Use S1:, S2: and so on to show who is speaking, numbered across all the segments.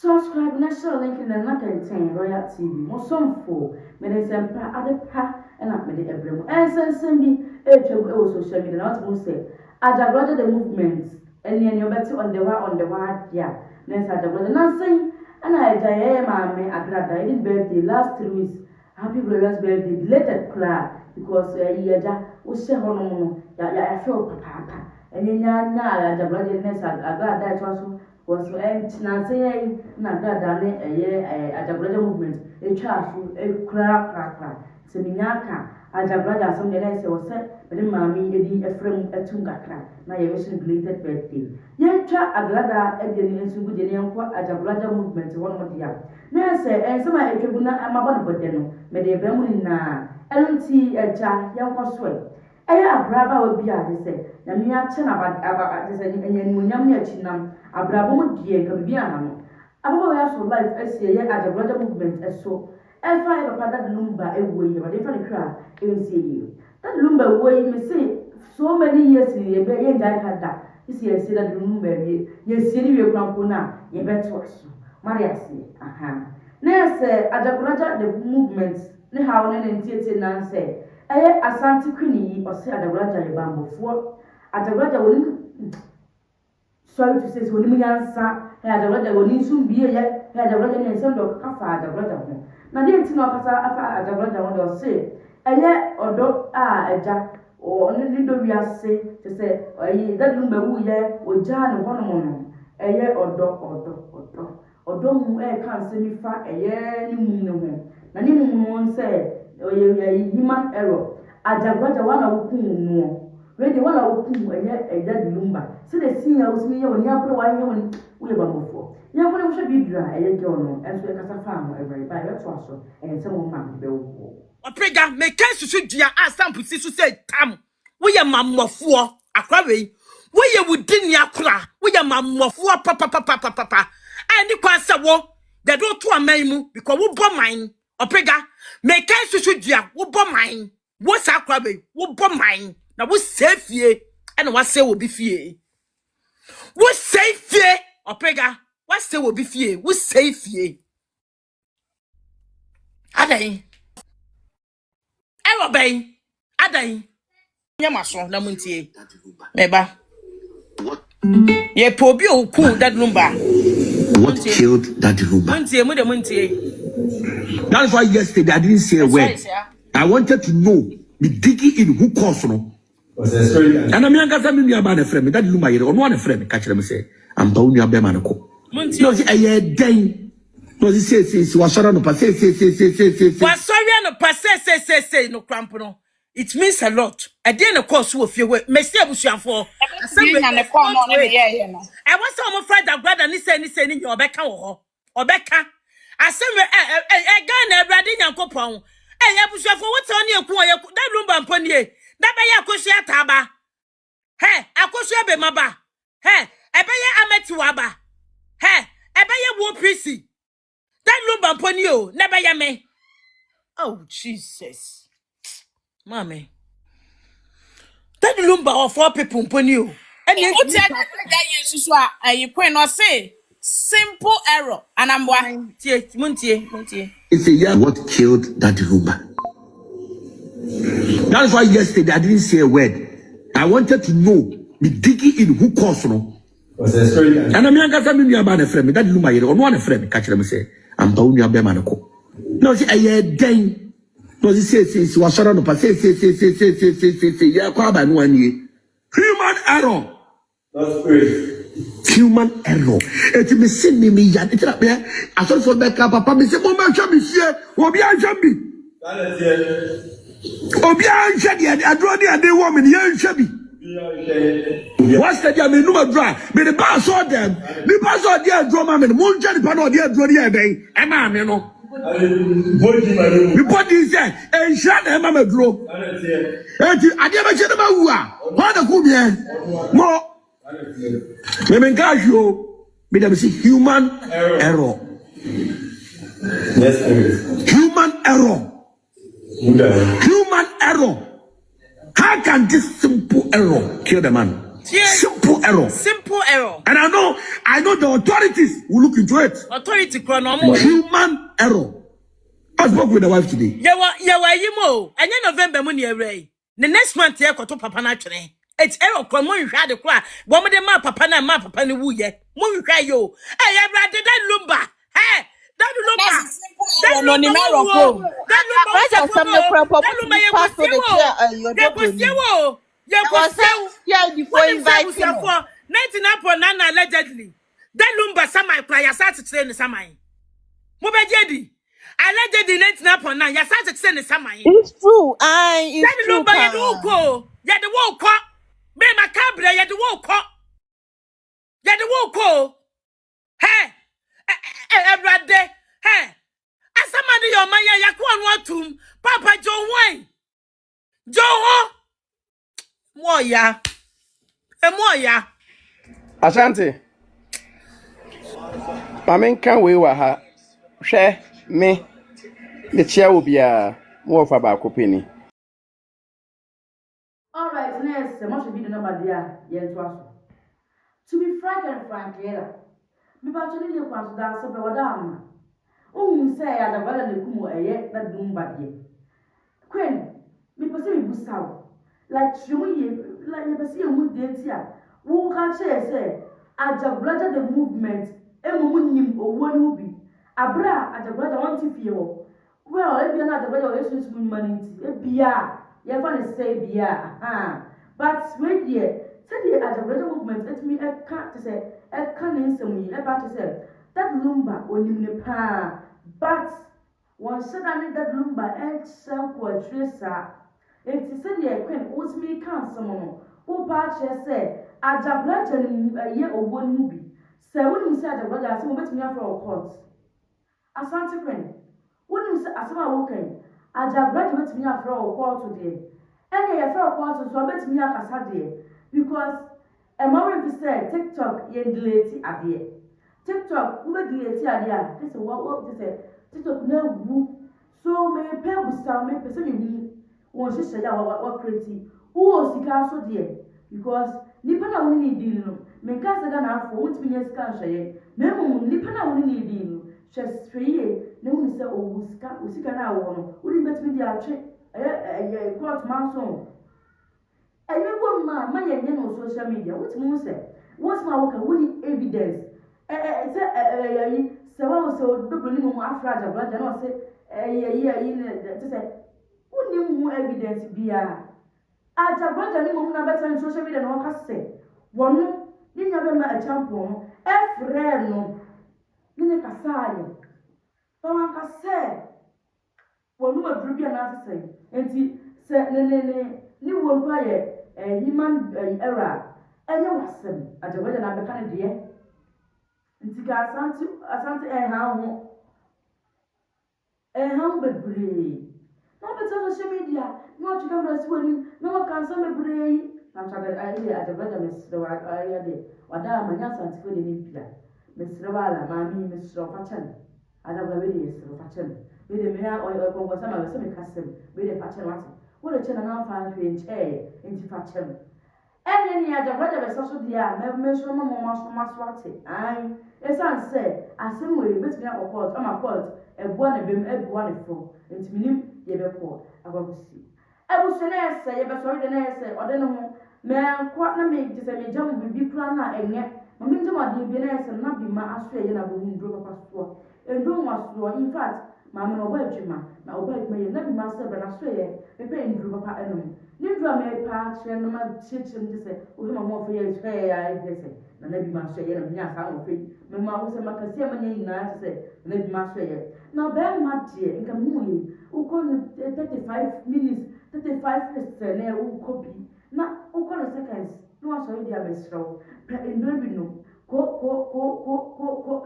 S1: Subscribe national link in the Nakan Royal TV. Mosom for Medesempa Adepa and at Mede Ebremo. And send me a social media. Not most say Ajagurajah the movement and then you're better on the word. Yeah, next Ajagurajah nothing. And I Mammy Agrada birthday last 3 weeks. Happy glorious birthday, belated cry because Yaja was say hono. I feel papa. And then Ajagurajah next Agrada also. Was Nancy Nagadane a Ajagurajah movement, a charge, a crack, Seminaka, Ajagurajah, some days was said, but then Mammy, a friend, a tungaka, my evasion belated birthday. Yancha Agrada, Edian, and Sugudian, Ajagurajah movement, one more year. Nurse, and some I tribuna, I'm a one bodeno, made a bemuna, LT, a jar, young was sweat. Aya abraba obi a de se na me ache na aba de se enyanunyam ne achinam abraba mo die ka bibia na no ababa we aso life asie ye Ajagurajah movement eso efa e papa that Lumba ewo ye but efa ne kra ensie ye that Lumba wo me say so many years ni ye be ye jai kada isi ye say that Lumba ye sie ni we kwampo na ye beto aso maria se aha na se Ajagurajah the movement ne ha won ne ntie nan say Asante Queenie or say Ajagurajah Bambofo. Ajagurajah will sorry to say, when you answer, Ajagurajah will need soon be a Ajagurajah and send of Kafa Ajagurajah. Now, the Tino Ajagurajah will say, a year or dog a jack or only do we are say to say, that Lumba woo ye or Jan one mono, a year or dog or don't can't send me far a year any moon. Nani won't say. Human error. Ajagurajah wana hukumu wede wana hukumu Dlumba. So the senior was me when you have to why we bambofo. Ya when we should be dry jono and so kasa farm every by that's also and some man be wo.
S2: Oprega make susu dua asampu si so say tam. We ya mamofo akwa we. We ya wudini akra. We ya mamofo papa. Ani kwa se wo de do to aman mu because wo bo man. Oprega make susu dua wo bo man. Wo sa akwa we wo bo man. Na wo save ye and what say will be fie. Wo save fie Oprega. What say will be fie. Wo save fie. Adai. Obey. Adai. Nyamaso na muntie. Meba. Ye pobi o ku that Lumba.
S3: What killed that Dlumba? That's why yesterday I didn't say a word. I wanted to know the digging in who caused no. And I'm young as I'm about a friend. That Dlumba or one friend catch them say I'm down your bemanako. No, say a year day. No, he says was sorry no passe say.
S2: Was sorry no passe say no crampono. It means a lot. I didn't course with you. Messi Abusian for. I want some friend that brother ni say in your Becca or Becca. I said, a gun, a brother in Copon. Hey, Abusian for what's on your poor that Lumba Pony. That by Akosia Taba. Hey, Akosia be Maba. Hey, I buy a Ametuaba. Hey, I buy a war PC. That Lumba Pony, never yame. Oh, Jesus. Mommy, that Lumba of 4 people upon you. And you can't say simple error. And I'm one. Muntie.
S3: It's a year what killed that Dlumba. That's why yesterday I didn't say a word. I wanted to know the digging in who caused no. And I'm young as I'm about a friend. That Dlumba or one friend catch them say I'm down your bemanako. No, see a year day. No, he says, was sorry no passe say, yeah, kwaba no one ye. Human error.
S4: That's great.
S3: Human error. It me send me yan. It's up there. I saw for back up, papa. Me say, Mama, Jambi, here. Obi Jambi. Obi Jambi. I draw the other woman. Yan Jambi. What's that? I mean, no dry. Me the pass on them. Me pass on the drama. Me the moon Jambi. Pano the draw the other. Emma, you know. The body said, and shut them, I'm a glow. I never said about who are. What a good man. More. Women guys, you may see human error. Human error. Human error. How can this simple error kill the man? Simple error.
S2: Simple simple error.
S3: And I know the authorities will look into it.
S2: Authority chronomo.
S3: Human error. I spoke with the wife today.
S2: Yawa yimo. Anya November money away. The next month here koto papa na twene. It's error kwa mo hwa de kwa. Bo mo de ma papa ni wuye. Mo hwa yo. Eh Ebrade that Lumba. Hey, that Lumba. That no ni mero ko. That Lumba
S5: some no proper pass for the chair your
S2: doctor. Yeah, before invite you. 99.9 allegedly. That Lumba samai kwa ya sa tse ni samai. Mo be jedi. Allegedly 99.9 ya sa tse ni samai.
S5: It's true. It's true.
S2: Lumba ya do ko. Ya de wo ko. Me macabre ya de wo ko. Ya de wo ko. Hey. Ebrade. Hey. Asamani yo manya ya ko anu atum. Papa John Wayne. John Moya. Moya.
S6: Asante. Mamen kan we wa ha. Hwe me. The chair will be more for ba kopeni.
S1: All right, next, much be the number there. To be frank and frank, me actually you want to dance over wadam. Say Ajagurajah ne kumo that Dlumba ye. Queen, me person me busaw. Like you person you date here. Who can say Ajagurajah the movement nim owo bi. Abra Ajagurajah want to feel. Well, if you're not Ajagurajah you should money. Ebia, you want say bia. But wait here. Said the Ajagurajah movement let me can't say can't say about to say that Lumba onim ne pa. But one said I need that Lumba and some quadressa. It is said the queen was me can't someone who patch say Ajagurajah a year or one movie. So when you say Ajagurajah, I met me after a court. Asante queen. When you say Asama Woken, Ajagurajah met me after a court today. And I after a court, so I met me at Saturday because a moment to say TikTok yen delete at the TikTok, who delete at the this is what to say TikTok no woo. So may pay with some may person who she say what crazy. Who was the castle dear? Because Nipana only need deal. Make us a for what me as cancer. No, Nipana only need deal. Just 3 years. No one say, oh, Usika now, wouldn't bet me the trick. A court manson. I remember my on social media. What more say? What's my work? Winning evidence. So I was so double after Ajagurajah. I say, to say, who knew more evidence be Ajagurajah ni mo na better on social media no ka say. One, ni nya be ma a champion. Friend no. Ni ka say. So ka say. One no aduru bia na say. Enti se ni won kwa ye human error. Enye wasem. Ajagurajah na be kan de. Enti ka asante ha ho. Ha bebre. No better social media. No to come to swing. No cancel me brain. I'm trying Ajagurajah Mr. Ayade. Wada manya santi for the Nimpia. Mr. Wala, Mammy, Mr. Fachan. Ajagurajah is Fachan. With the mayor or some of the custom. With the Fachan. What a channel now found in chair into Fachan. And then Ajagurajah was also dear. Never mention Mamma Swati. As I said, I same way, but me up a court. I'm a court. A one of them, everyone for. And to me, you have a court. I will see. I was an essay, but sorry, the essay, or then man, quite not make this a jump with big plan and yet, Mamma will be an essay, not be my Australian, I will drop a passport. And don't want to, in fact, Mamma no web jima, now web may never master, but Australia, a pain drop a enemy. Nindra may patch and my children to say, oh, my more for years, I say, and maybe master, and yes, I will free. Mamma was a Macasiamani to say, maybe master. Now, bear my dear, and come who call 35 minutes. 35 minutes who copy. Now, who call seconds? No, I saw you there, Miss Row. In Durbino,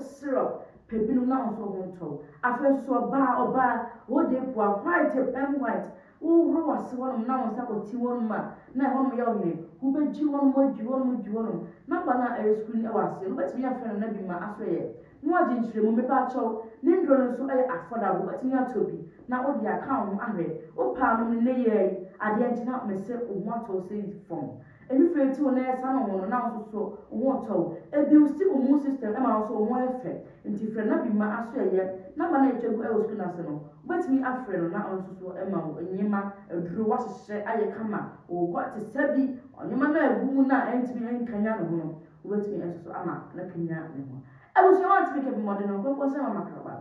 S1: syrup. Pepino now so won't tell. I first saw bar, what they were white and white. Oh, Ross, one now, Sako T1 now one young who bet you one more. Not banana a screen hours, but me a friend and never my affair. No, I didn't remember that show. Nindro so affordable, but near to be. Now, what the account I read. Oh, pardon me, at the end, not myself or what to say from. Emi feti wo na esa no no na so wo to ebi usi wo system e ma so wo efe nti fre na bi ma aso eye na ba na etwegu e wo school na se no wetimi afre no na onso so e ma wo enyima aduru wa hyehyɛ aye kama wo ko te sabi onyima na agu na entimi enkanya no ho wetimi enso so ama na kanya ne ho e wo so want to make a modern no ko se ma makaba